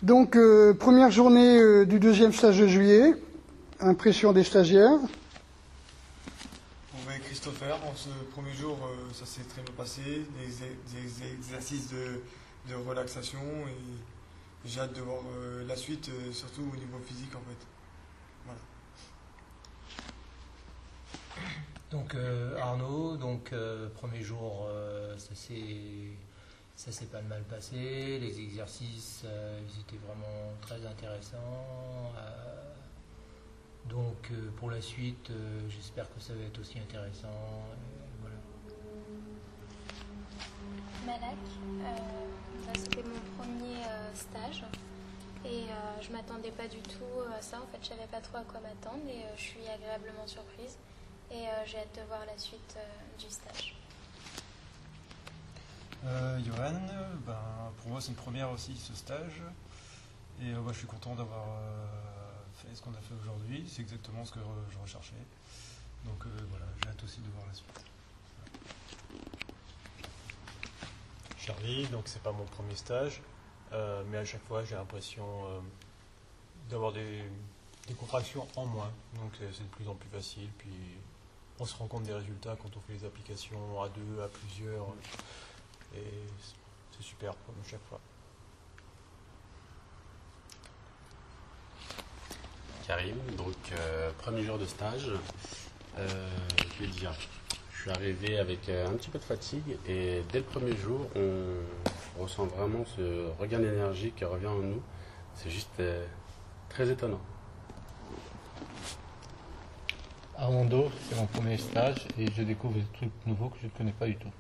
Donc, première journée du deuxième stage de juillet, impression des stagiaires. Bon, Christopher, en ce premier jour, ça s'est très bien passé, des exercices de relaxation et j'ai hâte de voir la suite, surtout au niveau physique en fait. Voilà. Donc Arnaud, premier jour, ça s'est pas mal passé. Les exercices, ils étaient vraiment très intéressants. Pour la suite, j'espère que ça va être aussi intéressant. Voilà. Malak, c'était mon premier stage et je m'attendais pas du tout à ça. En fait, je savais pas trop à quoi m'attendre et je suis agréablement surprise et j'ai hâte de voir la suite du stage. Johan, pour moi c'est une première aussi ce stage et je suis content d'avoir fait ce qu'on a fait aujourd'hui, c'est exactement ce que je recherchais, donc voilà, j'ai hâte aussi de voir la suite. Charlie, donc c'est pas mon premier stage, mais à chaque fois j'ai l'impression d'avoir des contractions en moins, donc c'est de plus en plus facile, puis on se rend compte des résultats quand on fait les applications à deux, à plusieurs. Et c'est super comme chaque fois. Karim, donc premier jour de stage, je vais dire, je suis arrivé avec un petit peu de fatigue et dès le premier jour, on ressent vraiment ce regain d'énergie qui revient en nous. C'est juste très étonnant. Armando, c'est mon premier stage et je découvre des trucs nouveaux que je ne connais pas du tout.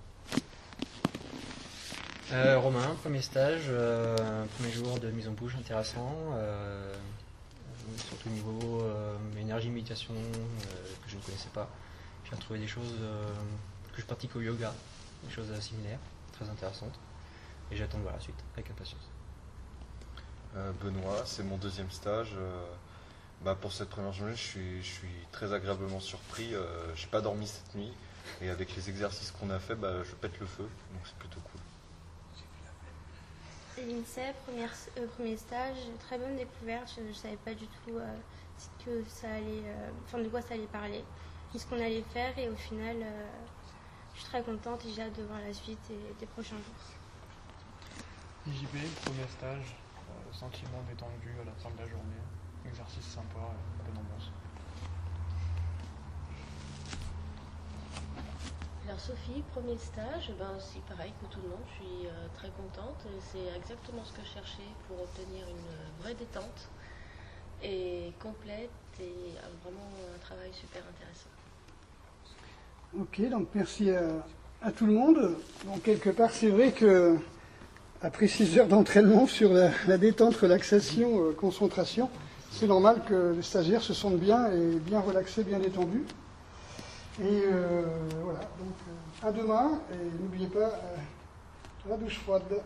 Romain, premier stage, premier jour de mise en bouche intéressant, surtout au niveau énergie, méditation que je ne connaissais pas. J'ai trouvé des choses que je pratique au yoga, des choses similaires, très intéressantes, et j'attends de voir la suite avec impatience. Benoît, c'est mon deuxième stage. Pour cette première journée, je suis très agréablement surpris. Je n'ai pas dormi cette nuit et avec les exercices qu'on a fait, je pète le feu, donc c'est plutôt cool. L'INSEE, premier stage, très bonne découverte. Je ne savais pas du tout que ça allait, de quoi ça allait parler, ni ce qu'on allait faire. Et au final, je suis très contente et j'ai hâte de voir la suite et des prochains jours. IJB, premier stage, sentiment détendu à la fin de la journée, exercice sympa, bonne ambiance. Alors Sophie, premier stage, c'est pareil que tout le monde, je suis très contente. C'est exactement ce que je cherchais pour obtenir une vraie détente et complète et vraiment un travail super intéressant. Ok, donc merci à tout le monde. Donc quelque part, c'est vrai que après 6 heures d'entraînement sur la détente, relaxation, concentration, c'est normal que les stagiaires se sentent bien et bien relaxés, bien détendus. Et voilà, donc à demain, et n'oubliez pas la douche froide.